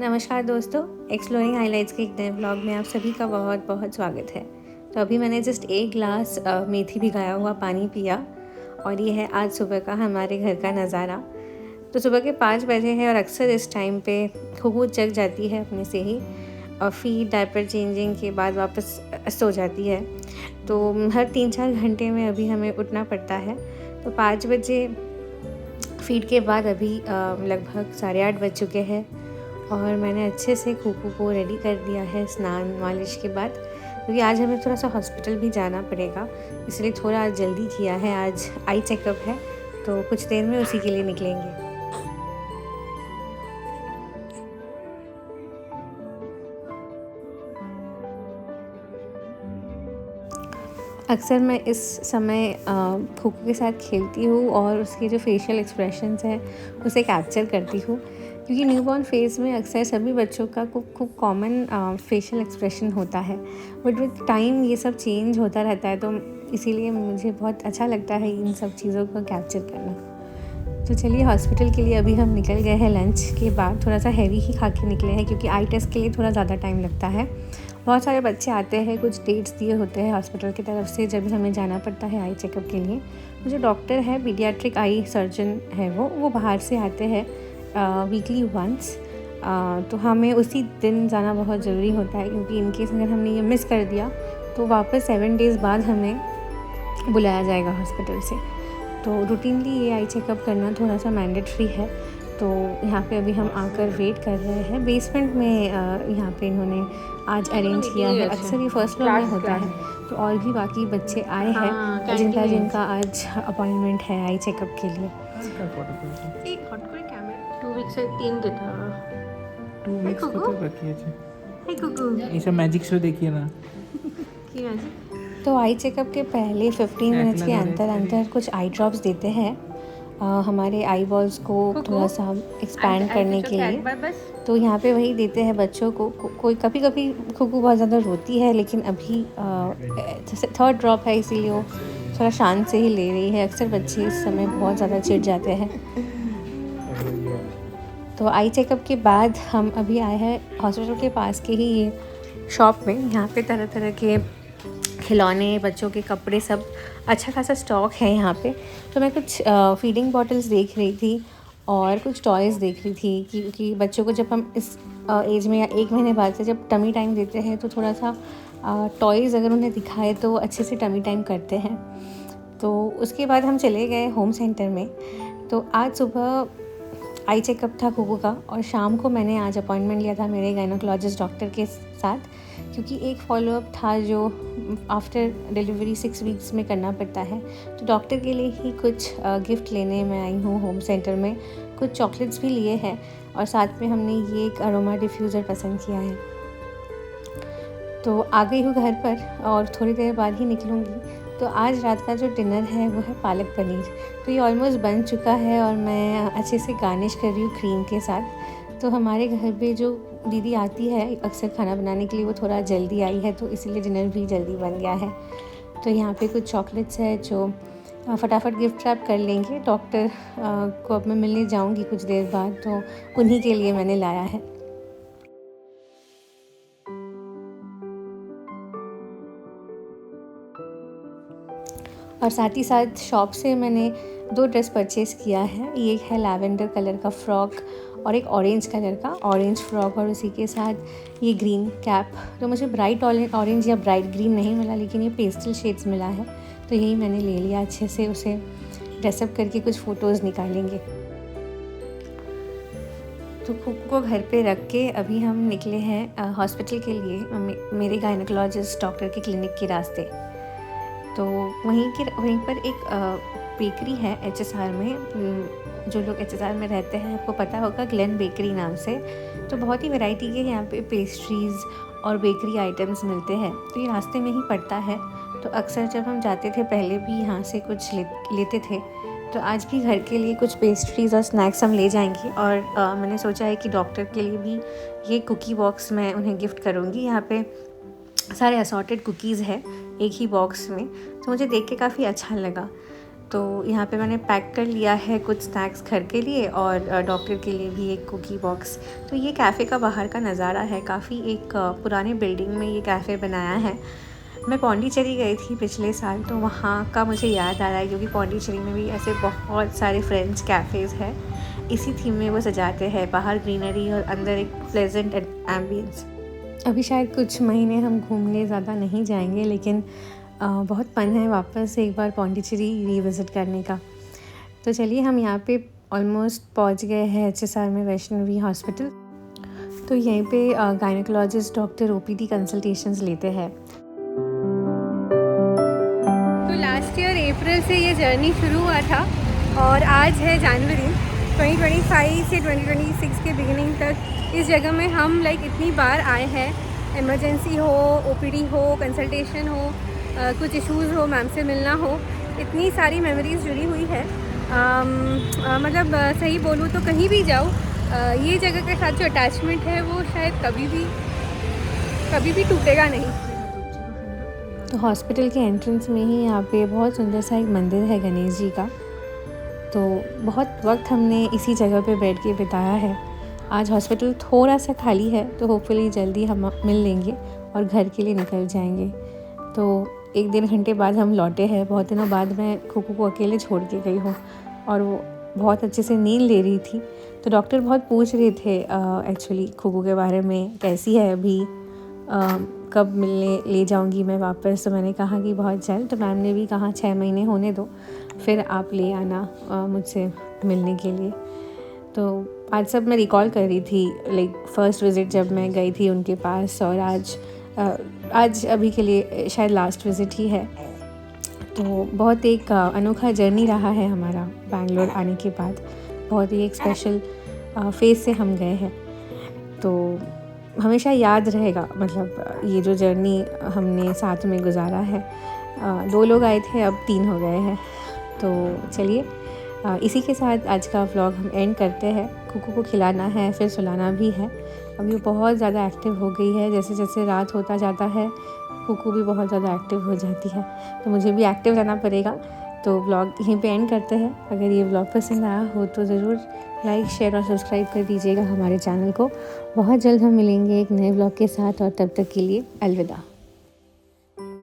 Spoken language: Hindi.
नमस्कार दोस्तों, एक्सप्लोरिंग हाइलाइट्स के एक नए ब्लॉग में आप सभी का बहुत बहुत स्वागत है। तो अभी मैंने जस्ट एक गिलास मेथी भिगाया हुआ पानी पिया और ये है आज सुबह का हमारे घर का नज़ारा। तो सुबह के 5 बजे हैं और अक्सर इस टाइम पे खूब जग जाती है अपने से ही और फीड डायपर चेंजिंग के बाद वापस सो जाती है। तो हर 3-4 घंटे में अभी हमें उठना पड़ता है। तो 5 बजे फीड के बाद अभी लगभग 8:30 बज चुके हैं और मैंने अच्छे से खूकू को रेडी कर दिया है स्नान मालिश के बाद, क्योंकि आज हमें थोड़ा सा हॉस्पिटल भी जाना पड़ेगा, इसलिए थोड़ा आज जल्दी किया है। आज आई चेकअप है तो कुछ देर में उसी के लिए निकलेंगे। अक्सर मैं इस समय खूकू के साथ खेलती हूँ और उसके जो फेशियल एक्सप्रेशंस हैं उसे कैप्चर करती हूँ, क्योंकि न्यूबॉर्न फेज़ में अक्सर सभी बच्चों का खूब कॉमन फेशियल एक्सप्रेशन होता है, बट विद टाइम ये सब चेंज होता रहता है। तो इसीलिए मुझे बहुत अच्छा लगता है इन सब चीज़ों को कैप्चर करना। तो चलिए, हॉस्पिटल के लिए अभी हम निकल गए हैं। लंच के बाद थोड़ा सा हैवी ही खा के निकले हैं, क्योंकि आई टेस्ट के लिए थोड़ा ज़्यादा टाइम लगता है। बहुत सारे बच्चे आते हैं, कुछ डेट्स दिए होते हैं हॉस्पिटल की तरफ से जब हमें जाना पड़ता है आई चेकअप के लिए। जो डॉक्टर है, पीडियाट्रिक आई सर्जन है, वो बाहर से आते हैं वीकली वंस। तो हमें उसी दिन जाना बहुत ज़रूरी होता है, क्योंकि इनकेस अगर हमने ये मिस कर दिया तो वापस 7 डेज़ बाद हमें बुलाया जाएगा हॉस्पिटल से। तो रूटीनली ये आई चेकअप करना थोड़ा सा मैंडेटरी है। तो यहाँ पे अभी हम आकर वेट कर रहे हैं बेसमेंट में। यहाँ पे इन्होंने आज अरेंज किया है। अक्सर ये फर्स्ट फ्लोर में होता है। तो और भी बाकी बच्चे आए हैं जिनका आज अपॉइंटमेंट है आई चेकअप के लिए। एक हट করে ক্যামেরা 2 উইকস এর 3 যেটা 2 वीक्स কত বাকি আছে? এই কুকু এইসব ম্যাজিক শো देखिए ना। কি আছে तो आई चेकअप के पहले 15 मिनट्स के अंदर कुछ आई ड्रॉप्स देते हैं हमारे आई बॉल्स को थोड़ा सा एक्सपैंड करने के लिए। तो यहाँ पे वही देते हैं बच्चों को। कोई कभी कभी खुकू बहुत ज़्यादा रोती है, लेकिन अभी जैसे 3rd ड्रॉप है इसीलिए वो थोड़ा शांत से ही ले रही है। अक्सर बच्चे इस समय बहुत ज़्यादा चिढ़ जाते हैं। तो आई चेकअप के बाद हम अभी आए हैं हॉस्पिटल के पास के ही ये शॉप में। यहाँ पे तरह तरह के खिलौने, बच्चों के कपड़े, सब अच्छा खासा स्टॉक है यहाँ पे। तो मैं कुछ फीडिंग बॉटल्स देख रही थी और कुछ टॉयज़ देख रही थी, क्योंकि बच्चों को जब हम इस एज में या 1 महीने बाद से जब टमी टाइम देते हैं तो थोड़ा सा टॉयज़ अगर उन्हें दिखाए तो अच्छे से टमी टाइम करते हैं। तो उसके बाद हम चले गए होम सेंटर में। तो आज सुबह आई चेकअप था खूकू का और शाम को मैंने आज अपॉइंटमेंट लिया था मेरे गायनोकोलॉजिस्ट डॉक्टर के साथ, क्योंकि एक फॉलोअप था जो आफ्टर डिलीवरी 6 वीक्स में करना पड़ता है। तो डॉक्टर के लिए ही कुछ गिफ्ट लेने मैं आई हूँ होम सेंटर में। कुछ चॉकलेट्स भी लिए हैं और साथ में हमने ये एक अरोमा डिफ्यूज़र पसंद किया है। तो आ गई हूँ घर पर और थोड़ी देर बाद ही निकलूँगी। तो आज रात का जो डिनर है वो है पालक पनीर। तो ये ऑलमोस्ट बन चुका है और मैं अच्छे से गार्निश कर रही हूँ क्रीम के साथ। तो हमारे घर पे जो दीदी आती है अक्सर खाना बनाने के लिए, वो थोड़ा जल्दी आई है, तो इसीलिए डिनर भी जल्दी बन गया है। तो यहाँ पे कुछ चॉकलेट्स है जो फटाफट गिफ्ट रैप कर लेंगे। डॉक्टर को अब मैं मिलने जाऊँगी कुछ देर बाद, तो उन्हीं के लिए मैंने लाया है। और साथ ही साथ शॉप से मैंने 2 ड्रेस परचेज़ किया है। ये है लैवेंडर कलर का फ्रॉक और एक ऑरेंज कलर का ऑरेंज फ्रॉक, और उसी के साथ ये ग्रीन कैप। तो मुझे ब्राइट ऑरेंज या ब्राइट ग्रीन नहीं मिला, लेकिन ये पेस्टल शेड्स मिला है, तो यही मैंने ले लिया। अच्छे से उसे ड्रेसअप करके कुछ फ़ोटोज़ निकालेंगे। तो खूकू को घर पे रख के अभी हम निकले हैं हॉस्पिटल के लिए, मेरे गायनोकोलॉजिस्ट डॉक्टर के क्लिनिक के रास्ते। तो वहीं पर एक बेकरी है HSR में। जो लोग HSR में रहते हैं आपको पता होगा, ग्लेन बेकरी नाम से। तो बहुत ही वैरायटी के यहाँ पे पेस्ट्रीज़ और बेकरी आइटम्स मिलते हैं। तो ये रास्ते में ही पड़ता है, तो अक्सर जब हम जाते थे पहले भी यहाँ से कुछ लेते थे। तो आज भी घर के लिए कुछ पेस्ट्रीज़ और स्नैक्स हम ले जाएंगे। और मैंने सोचा है कि डॉक्टर के लिए भी ये कुकी बॉक्स मैं उन्हें गिफ्ट करूँगी। यहाँ पे सारे असॉर्टेड कुकीज़ है एक ही बॉक्स में, तो मुझे देख के काफ़ी अच्छा लगा। तो यहाँ पे मैंने पैक कर लिया है कुछ स्नैक्स घर के लिए और डॉक्टर के लिए भी एक कुकी बॉक्स। तो ये कैफ़े का बाहर का नज़ारा है। काफ़ी एक पुराने बिल्डिंग में ये कैफ़े बनाया है। मैं पौंडीचेरी गई थी पिछले साल, तो वहाँ का मुझे याद आ रहा है, क्योंकि पौंडीचेरी में भी ऐसे बहुत सारे फ्रेंच कैफ़ेज़ हैं। इसी थीम में वो सजाते हैं, बाहर ग्रीनरी और अंदर एक प्लेजेंट एम्बियंस। अभी शायद कुछ महीने हम घूमने ज़्यादा नहीं जाएंगे, लेकिन बहुत मन है वापस एक बार पौंडीचेरी रिविज़िट करने का। तो चलिए, हम यहाँ पे ऑलमोस्ट पहुँच गए हैं HSR में, वैष्णवी हॉस्पिटल। तो यहीं पे गायनेकोलॉजिस्ट डॉक्टर OPD कंसल्टेशंस लेते हैं। तो लास्ट ईयर अप्रैल से ये जर्नी शुरू हुआ था और आज है जनवरी 2025 से 2026 के बिगिनिंग तक इस जगह में हम इतनी बार आए हैं। इमरजेंसी हो, OPD हो, कंसल्टेशन हो, कुछ इश्यूज़ हो, मैम से मिलना हो, इतनी सारी मेमोरीज़ जुड़ी हुई है। मतलब सही बोलूँ तो कहीं भी जाओ, ये जगह के साथ जो अटैचमेंट है वो शायद कभी भी टूटेगा नहीं। तो हॉस्पिटल के एंट्रेंस में ही यहाँ पे बहुत सुंदर सा एक मंदिर है गणेश जी का। तो बहुत वक्त हमने इसी जगह पे बैठ के बिताया है। आज हॉस्पिटल थोड़ा सा खाली है, तो होपफुली जल्दी हम मिल लेंगे और घर के लिए निकल जाएंगे। तो 1-1.5 घंटे बाद हम लौटे हैं। बहुत दिनों बाद मैं खुकू को अकेले छोड़ के गई हूँ और वो बहुत अच्छे से नींद ले रही थी। तो डॉक्टर बहुत पूछ रहे थे एक्चुअली खुकू के बारे में, कैसी है अभी, कब मिलने ले जाऊंगी मैं वापस। तो मैंने कहा कि बहुत जल्द। तो मैम ने भी कहा 6 महीने होने दो, फिर आप ले आना मुझसे मिलने के लिए। तो आज सब मैं रिकॉल कर रही थी, फर्स्ट विज़िट जब मैं गई थी उनके पास, और आज अभी के लिए शायद लास्ट विज़िट ही है। तो बहुत एक अनोखा जर्नी रहा है हमारा बैंगलोर आने के बाद। बहुत ही एक स्पेशल फेज़ से हम गए हैं, तो हमेशा याद रहेगा। मतलब ये जो जर्नी हमने साथ में गुजारा है। 2 लोग आए थे, अब 3 हो गए हैं। तो चलिए, इसी के साथ आज का व्लॉग हम एंड करते हैं। खुकू को खिलाना है, फिर सुलाना भी है। अभी वो बहुत ज़्यादा एक्टिव हो गई है। जैसे जैसे रात होता जाता है, खुकू भी बहुत ज़्यादा एक्टिव हो जाती है, तो मुझे भी एक्टिव रहना पड़ेगा। तो व्लॉग यहीं पे एंड करते हैं। अगर ये व्लॉग पसंद आया हो तो ज़रूर लाइक, शेयर और सब्सक्राइब कर दीजिएगा हमारे चैनल को। बहुत जल्द हम मिलेंगे एक नए व्लॉग के साथ, और तब तक के लिए अलविदा।